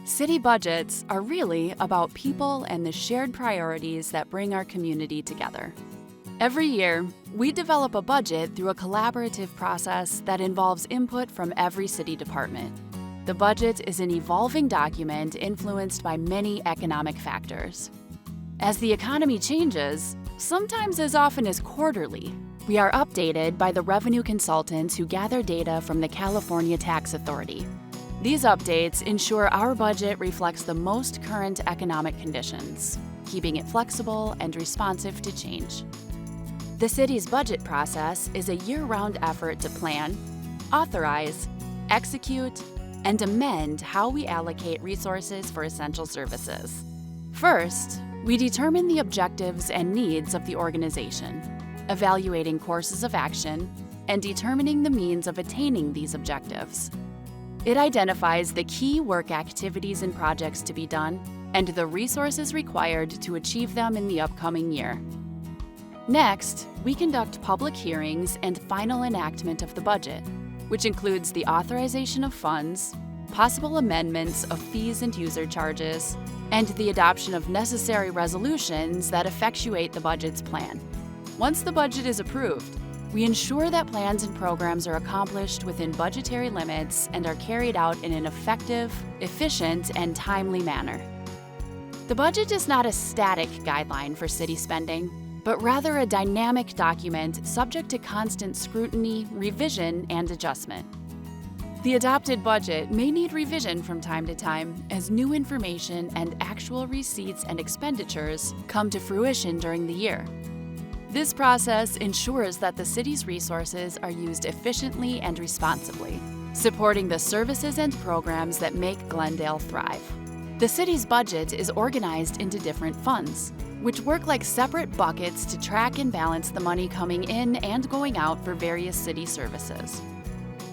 City budgets are really about people and the shared priorities that bring our community together. Every year, we develop a budget through a collaborative process that involves input from every city department. The budget is an evolving document influenced by many economic factors. As the economy changes, sometimes as often as quarterly, we are updated by the revenue consultants who gather data from the California Tax Authority. These updates ensure our budget reflects the most current economic conditions, keeping it flexible and responsive to change. The city's budget process is a year-round effort to plan, authorize, execute, and amend how we allocate resources for essential services. First, we determine the objectives and needs of the organization, evaluating courses of action, and determining the means of attaining these objectives. It identifies the key work activities and projects to be done and the resources required to achieve them in the upcoming year. Next, we conduct public hearings and final enactment of the budget, which includes the authorization of funds, possible amendments of fees and user charges, and the adoption of necessary resolutions that effectuate the budget's plan. Once the budget is approved, we ensure that plans and programs are accomplished within budgetary limits and are carried out in an effective, efficient, and timely manner. The budget is not a static guideline for city spending, but rather a dynamic document subject to constant scrutiny, revision, and adjustment. The adopted budget may need revision from time to time as new information and actual receipts and expenditures come to fruition during the year. This process ensures that the city's resources are used efficiently and responsibly, supporting the services and programs that make Glendale thrive. The city's budget is organized into different funds, which work like separate buckets to track and balance the money coming in and going out for various city services.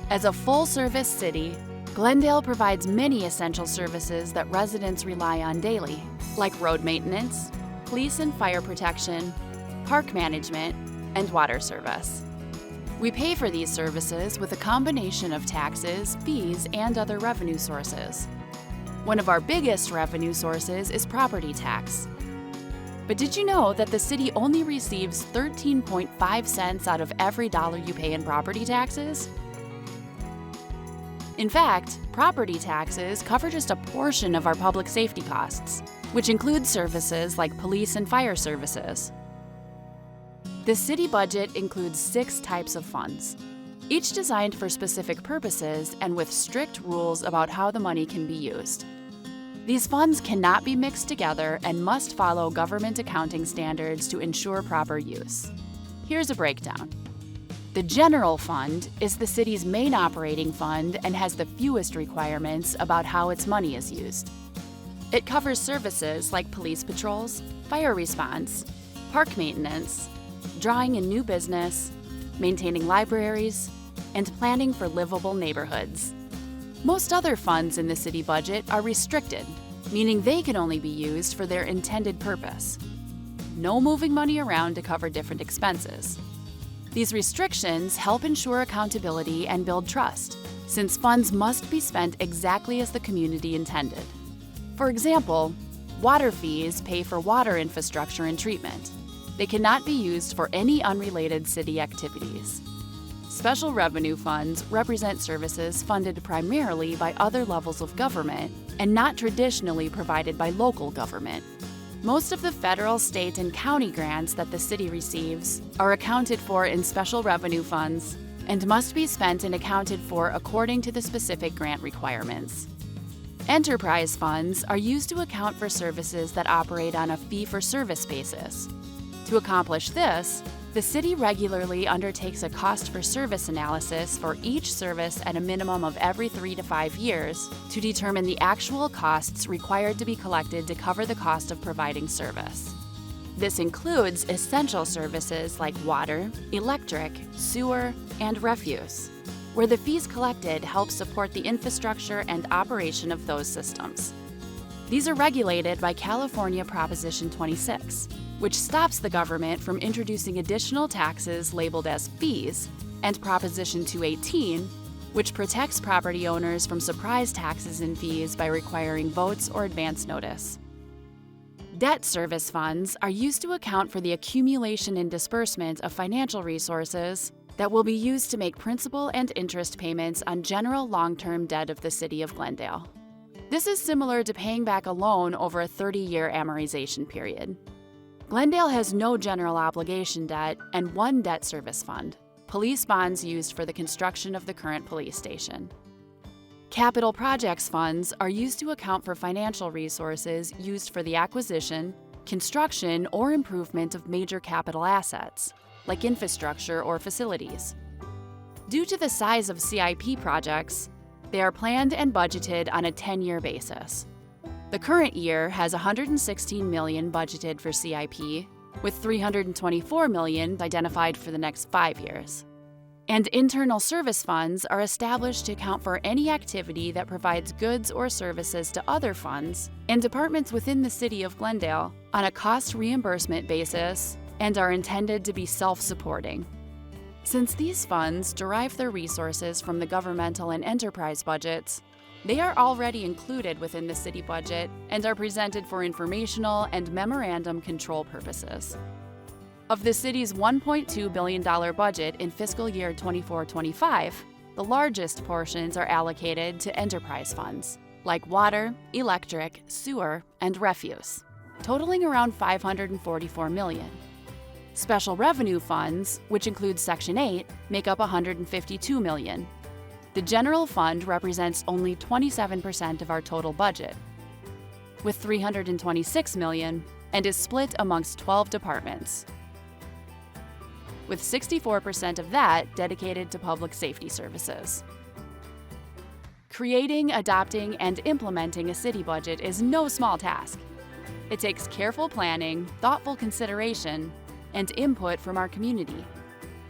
As a full-service city, Glendale provides many essential services that residents rely on daily, like road maintenance, police and fire protection, park management, and water service. We pay for these services with a combination of taxes, fees, and other revenue sources. One of our biggest revenue sources is property tax. But did you know that the city only receives 13.5 cents out of every dollar you pay in property taxes? In fact, property taxes cover just a portion of our public safety costs, which include services like police and fire services. The city budget includes 6 types of funds, each designed for specific purposes and with strict rules about how the money can be used. These funds cannot be mixed together and must follow government accounting standards to ensure proper use. Here's a breakdown. The general fund is the city's main operating fund and has the fewest requirements about how its money is used. It covers services like police patrols, fire response, park maintenance, drawing in new business, maintaining libraries, and planning for livable neighborhoods. Most other funds in the city budget are restricted, meaning they can only be used for their intended purpose. No moving money around to cover different expenses. These restrictions help ensure accountability and build trust, since funds must be spent exactly as the community intended. For example, water fees pay for water infrastructure and treatment. They cannot be used for any unrelated city activities. Special revenue funds represent services funded primarily by other levels of government and not traditionally provided by local government. Most of the federal, state, and county grants that the city receives are accounted for in special revenue funds and must be spent and accounted for according to the specific grant requirements. Enterprise funds are used to account for services that operate on a fee-for-service basis. To accomplish this, the city regularly undertakes a cost-for-service analysis for each service at a minimum of every 3 to 5 years to determine the actual costs required to be collected to cover the cost of providing service. This includes essential services like water, electric, sewer, and refuse, where the fees collected help support the infrastructure and operation of those systems. These are regulated by California Proposition 26, which stops the government from introducing additional taxes labeled as fees, and Proposition 218, which protects property owners from surprise taxes and fees by requiring votes or advance notice. Debt service funds are used to account for the accumulation and disbursement of financial resources that will be used to make principal and interest payments on general long-term debt of the City of Glendale. This is similar to paying back a loan over a 30-year amortization period. Glendale has no general obligation debt and one debt service fund, police bonds used for the construction of the current police station. Capital projects funds are used to account for financial resources used for the acquisition, construction, or improvement of major capital assets, like infrastructure or facilities. Due to the size of CIP projects, they are planned and budgeted on a 10-year basis. The current year has $116 million budgeted for CIP, with $324 million identified for the next 5 years. And internal service funds are established to account for any activity that provides goods or services to other funds and departments within the City of Glendale on a cost reimbursement basis and are intended to be self-supporting. Since these funds derive their resources from the governmental and enterprise budgets, they are already included within the city budget and are presented for informational and memorandum control purposes. Of the city's $1.2 billion budget in fiscal year 24-25, the largest portions are allocated to enterprise funds, like water, electric, sewer, and refuse, totaling around $544 million. Special revenue funds, which include Section 8, make up $152 million. The general fund represents only 27% of our total budget, with $326 million, and is split amongst 12 departments, with 64% of that dedicated to public safety services. Creating, adopting, and implementing a city budget is no small task. It takes careful planning, thoughtful consideration, and input from our community.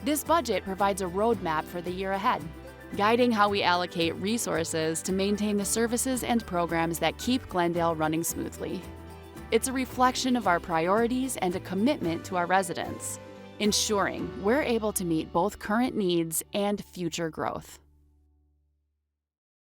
This budget provides a roadmap for the year ahead, guiding how we allocate resources to maintain the services and programs that keep Glendale running smoothly. It's a reflection of our priorities and a commitment to our residents, ensuring we're able to meet both current needs and future growth.